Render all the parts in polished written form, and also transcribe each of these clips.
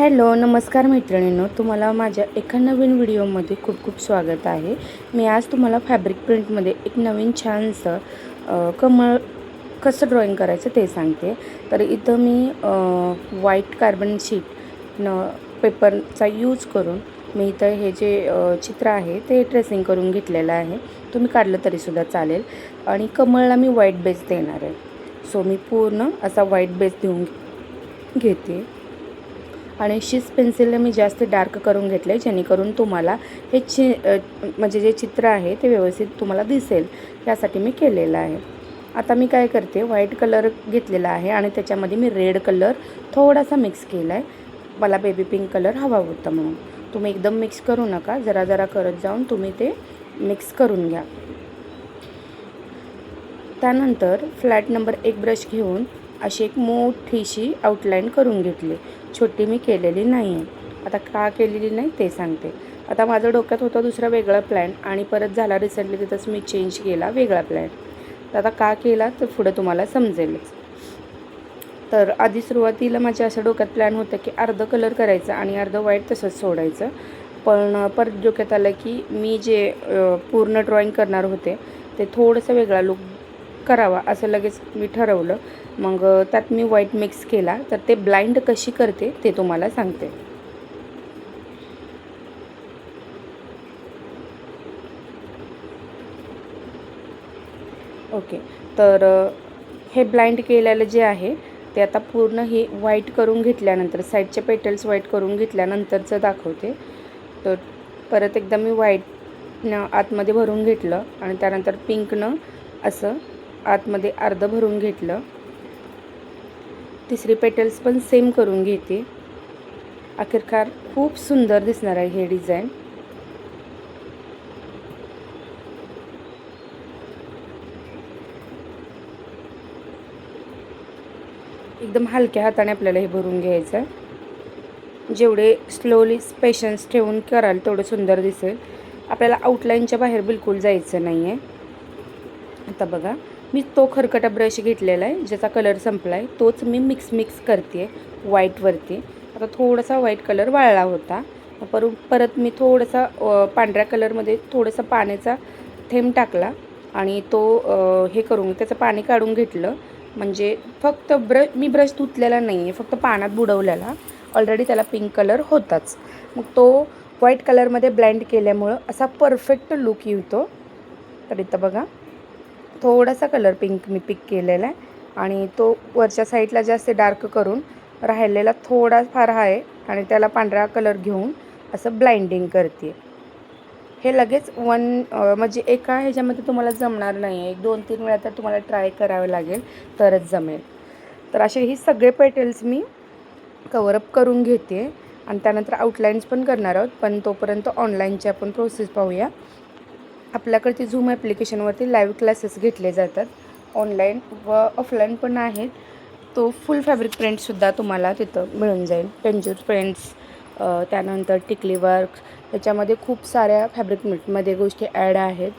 Hello नमस्कार मैत्रिणींनो, तुम्हाला माझ्या एका नवीन व्हिडिओमध्ये खूप खूप स्वागत आहे। मी आज तुम्हाला फॅब्रिक प्रिंटमध्ये एक नवीन छानसं कमळ कसं ड्रॉइंग करायचं ते सांगते। तर इथं मी व्हाईट कार्बन शीट पेपरचा यूज करून मी इथं हे जे चित्र आहे ते ट्रेसिंग करून घेतलेलं आहे। तुम्ही काढलं तरीसुद्धा चालेल। आणि कमळला मी व्हाईट बेस देणार आहे। सो मी पूर्ण असा व्हाईट बेस देऊन घेते आणि शिस पेन्सिलने मी जास्त डार्क करून घेतले, जेणेकरून तुम्हाला हे म्हणजे जे चित्र आहे ते व्यवस्थित तुम्हाला दिसेल, यासाठी मी केलेलं आहे। आता मी काय करते, व्हाईट कलर घेतलेला आहे आणि त्याच्यामध्ये मी रेड कलर थोडासा मिक्स केला आहे। मला बेबी पिंक कलर हवा होता म्हणून। तुम्ही एकदम मिक्स करू नका, जरा जरा करत जाऊन तुम्ही ते मिक्स करून घ्या। त्यानंतर फ्लॅट नंबर 1 ब्रश घेऊन अशी एक मोठीशी आउटलाईन करून घेतली। छोटी मी केलेली नाही आहे। आता का केलेली नाही ते सांगते। आता माझं डोक्यात होतं दुसरा वेगळा प्लॅन आणि परत झाला रिसेंटली तिथंच मी चेंज केला वेगळा प्लॅन। तर आता का केला तर पुढे तुम्हाला समजेलच। तर आधी सुरुवातीला माझ्या असं डोक्यात प्लॅन होतं की अर्ध कलर करायचा आणि अर्ध व्हाईट तसंच सोडायचं। पण परत डोक्यात आलं की मी जे पूर्ण ड्रॉइंग करणार होते ते थोडंसं वेगळा लुक करावा असं लगेच मी ठरवलं। मग त्यात मी व्हाईट मिक्स केला। तर ते ब्लाइंड कशी करते ते तुम्हाला सांगते। ओके, तर हे ब्लाइंड केलेलं जे आहे ते आता पूर्ण हे व्हाईट करून घेतल्यानंतर साईडचे पेटल्स व्हाईट करून घेतल्यानंतरचं दाखवते। तर परत एकदा मी व्हाईटनं आतमध्ये भरून घेतलं आणि त्यानंतर पिंकनं असं आतमध्ये अर्ध भरून घेतलं। तिसरी पेटल्स पण सेम करून घेते। अखेरकार खूप सुंदर दिसणार आहे हे डिझाईन। एकदम हलक्या हाताने आपल्याला हे भरून घ्यायचं आहे। जेवढे स्लोली पेशन्स ठेवून कराल तेवढं सुंदर दिसेल। आपल्याला आउटलाईनच्या बाहेर बिलकुल जायचं नाही आहे। आता बघा, मी तो खरकटा ब्रश घेतलेला आहे ज्याचा कलर संपला आहे, तोच मी मिक्स करते व्हाईटवरती। आता थोडासा व्हाईट कलर वाळला होता, परत मी थोडासा पांढऱ्या कलरमध्ये थोडासा पाण्याचा थेंब टाकला आणि तो हे करून त्याचं पाणी काढून घेतलं। म्हणजे फक्त मी ब्रश धुतलेला नाही आहे, फक्त पाण्यात बुडवलेला। ऑलरेडी त्याला पिंक कलर होताच। मग तो व्हाईट कलरमध्ये ब्लेंड केल्यामुळं असा परफेक्ट लुक येतो। तर इथं बघा, थोडासा कलर पिंक मी पिक केलेला आहे आणि तो वरच्या साईडला जास्त डार्क करून राहिलेला थोडा फार आहे आणि त्याला पांढरा कलर घेऊन असं ब्लाइंडिंग करते। हे लगेच म्हणजे एका ह्याच्यामध्ये तुम्हाला जमणार नाही आहे, 1-2-3 वेळा तर तुम्हाला ट्राय करावं लागेल तरच जमेल। तर असे ही सगळे पेटल्स मी कवरअप करून घेते आणि त्यानंतर आउटलाईन्स पण करणार आहोत। पण तोपर्यंत ऑनलाईनची आपण प्रोसेस पाहूया। आपल्याकडे झूम ॲप्लिकेशनवरती लाईव्ह क्लासेस घेतले जातात, ऑनलाईन व ऑफलाईन पण आहेत। तो फुल फॅब्रिक प्रिंटसुद्धा तुम्हाला तिथं मिळून जाईल। पेंजूर प्रिंट्स, त्यानंतर टिकली वर्क, त्याच्यामध्ये खूप साऱ्या फॅब्रिक प्रिंटमध्ये गोष्टी ॲड आहेत।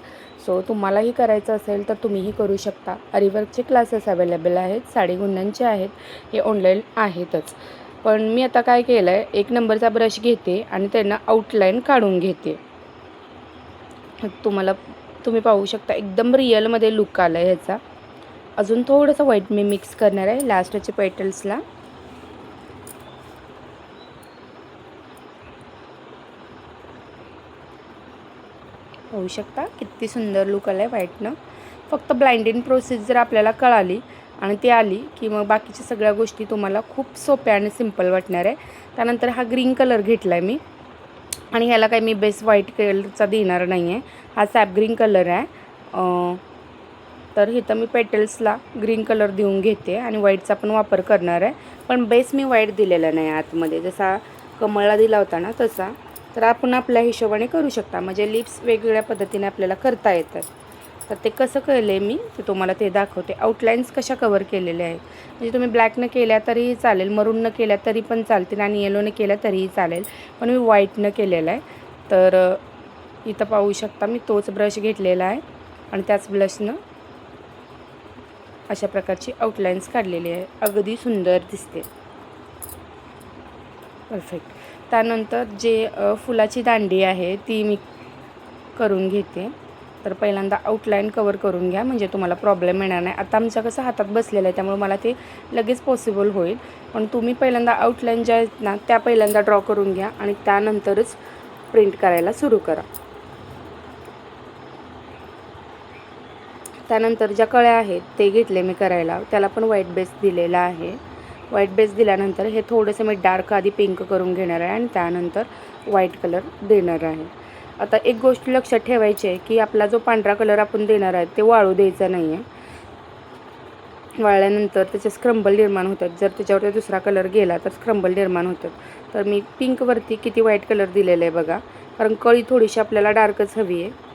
सो तुम्हालाही करायचं असेल तर तुम्हीही करू शकता। आरीवर्कचे क्लासेस अवेलेबल आहेत, साडी गुंड्यांचे आहेत, हे ऑनलाईन आहेतच। पण मी आता काय केलं आहे, 1 नंबरचा ब्रश घेते आणि त्यांना आउटलाईन काढून घेते। तुम्ही पाहू शकता एकदम रिअलमध्ये लुक आला आहे ह्याचा। अजून थोडंसं व्हाईट मी मिक्स करणार आहे लास्टच्या पेटल्सला। होऊ शकता किती सुंदर लुक आला आहे व्हाईटनं। फक्त ब्लाइंडिंग प्रोसेस जर आपल्याला कळाली आणि ती आली की मग बाकीच्या सगळ्या गोष्टी तुम्हाला खूप सोप्या आणि सिंपल वाटणार आहे। त्यानंतर हा ग्रीन कलर घेतला आहे मी आणि ह्याला काही मी बेस व्हाईट कलरचा देणार नाही आहे, हा सॅप ग्रीन कलर आहे। तर इथं मी पेटल्सला ग्रीन कलर देऊन घेते आणि व्हाईटचा पण वापर करणार आहे। पण बेस मी व्हाईट दिलेला नाही आतमध्ये, जसा कमळला दिला होता ना तसा। तर आपण आपल्या हिशोबाने करू शकता, म्हणजे लिप्स वेगवेगळ्या पद्धतीने आपल्याला करता येतात। तर ते कसं केलं मी ते तुम्हाला ते दाखवते। आउटलाईन्स कशा कवर केलेल्या आहेत, म्हणजे तुम्ही ब्लॅकनं केल्या तरीही चालेल, मरूननं केल्या तरी पण चालतील आणि येलोनं केल्या तरीही चालेल, पण मी व्हाईटनं केलेलं आहे। तर इथं पाहू शकता मी तोच ब्रश घेतलेला आहे आणि त्याच ब्रशनं अशा प्रकारची आउटलाईन्स काढलेली आहे। अगदी सुंदर दिसते। परफेक्ट. त्यानंतर जे फुलाची दांडी आहे ती मी करून घेते. तर पहिल्यांदा आउटलाईन कवर करून घ्या, म्हणजे तुम्हाला प्रॉब्लेम येणार नाही. आता आमच्या कसं हातात बसलेलं आहे त्यामुळे मला ते लगेच पॉसिबल होईल. पण तुम्ही पहिल्यांदा आउटलाईन ज्या आहेत ना त्या पहिल्यांदा ड्रॉ करून घ्या आणि त्यानंतरच प्रिंट करायला सुरू करा. त्यानंतर ज्या कळ्या आहेत ते घेतले मी करायला, त्याला पण व्हाईट बेस दिलेला आहे. व्हाईट बेस दिल्यानंतर हे थोडंसं मी डार्क आधी पिंक करून घेणार आहे आणि त्यानंतर व्हाईट कलर देणार आहे. आता एक गोष्ट लक्षात ठेवायची आहे की आपला जो पांढरा कलर आपण देणार आहे ते वाळू द्यायचा नाही आहे. वाळल्यानंतर त्याचे स्क्रम्बल निर्माण होतात. जर त्याच्यावरती दुसरा कलर गेला तर स्क्रम्बल निर्माण होतात. तर मी पिंकवरती किती व्हाईट कलर दिलेला आहे बघा, कारण कळी थोडीशी आपल्याला डार्कच हवी आहे.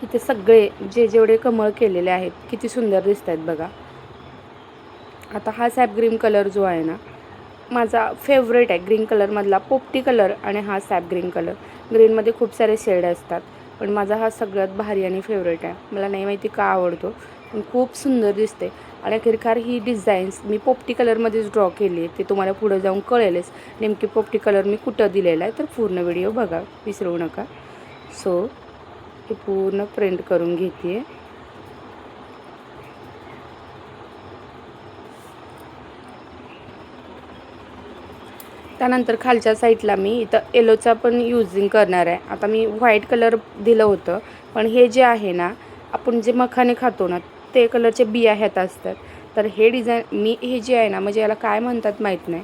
इथे सगळे जेवढे कमळ केलेले आहेत किती सुंदर दिसत आहेत बघा. आता हा सॅप ग्रीन कलर जो आहे ना माझा फेवरेट आहे. ग्रीन कलरमधला पोपटी कलर आणि हा सॅप ग्रीन कलर. ग्रीनमध्ये खूप सारे शेड असतात पण माझा हा सगळ्यात भारी आणि फेवरेट आहे. मला नाही माहिती का आवडतो पण खूप सुंदर दिसते. आणि अखेरकार ही डिझाईन्स मी पोपटी कलरमध्येच ड्रॉ केली आहे. ते तुम्हाला पुढे जाऊन कळेलच नेमकी पोपटी कलर मी कुठं दिलेला आहे. तर पूर्ण व्हिडिओ बघा, विसरू नका. सो हे पूर्ण प्रिंट करून घेते. त्यानंतर खालच्या साईडला मी इथं येलोचा पण युजिंग करणार आहे. आता मी व्हाईट कलर दिलं होतं पण हे जे आहे ना आपण जे मखाने खातो ना ते कलरचे बिया ह्यात असतात. तर हे डिझाईन मी हे जे आहे ना म्हणजे याला काय म्हणतात माहीत नाही,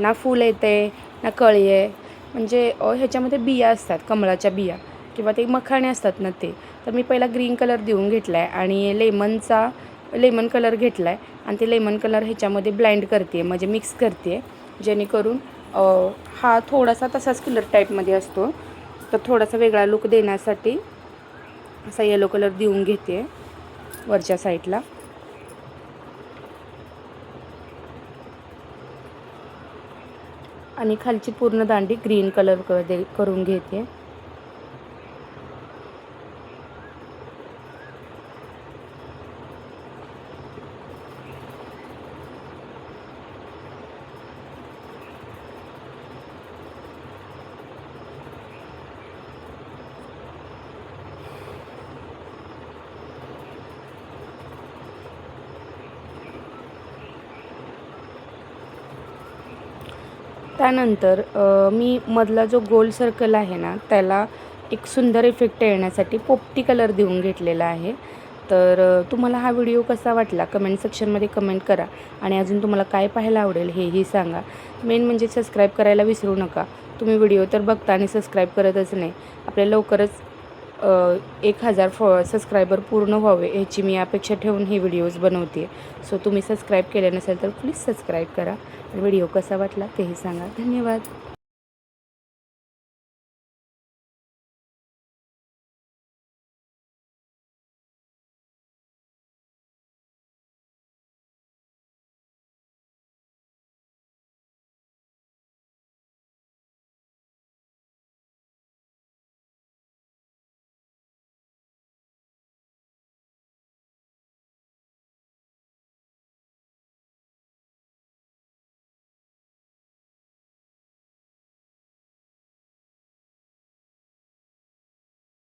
ना फूल येते ना कळी आहे, म्हणजे ह्याच्यामध्ये बिया असतात, कमळाच्या बिया किंवा ते मखाणे असतात ना ते. तर मी पहिला ग्रीन कलर देऊन घेतला आहे आणि लेमन कलर घेतला आहे आणि ते लेमन कलर ह्याच्यामध्ये ब्लाइंड करते म्हणजे मिक्स करते, जेणेकरून हा थोडासा तसाच कलर टाईपमध्ये असतो. तर थोडासा वेगळा लुक देण्यासाठी असा येलो कलर देऊन घेते वरच्या साईडला. आणि खालची पूर्ण दांडी ग्रीन कलर करून घेते. त्यानंतर मी मधला जो गोल सर्कल आहे ना त्याला एक सुंदर इफेक्ट येण्यासाठी पोपटी कलर देऊन घेतलेला आहे. तर तुम्हाला हा व्हिडिओ कसा वाटला कमेंट सेक्शनमध्ये कमेंट करा आणि अजून तुम्हाला काय पाहायला आवडेल हेही सांगा. मेन म्हणजे सबस्क्राईब करायला विसरू नका. तुम्ही व्हिडिओ तर बघता आणि सबस्क्राईब करतच नाही. आपल्या लवकरच 1000 सबस्क्रायबर पूर्ण व्हावे ह्याची मी अपेक्षा ठेवून हे व्हिडिओज बनवते. सो तुम्ही सबस्क्राईब केले नसेल तर प्लीज सबस्क्राईब करा. व्हिडिओ कसा वाटला तेही सांगा. धन्यवाद.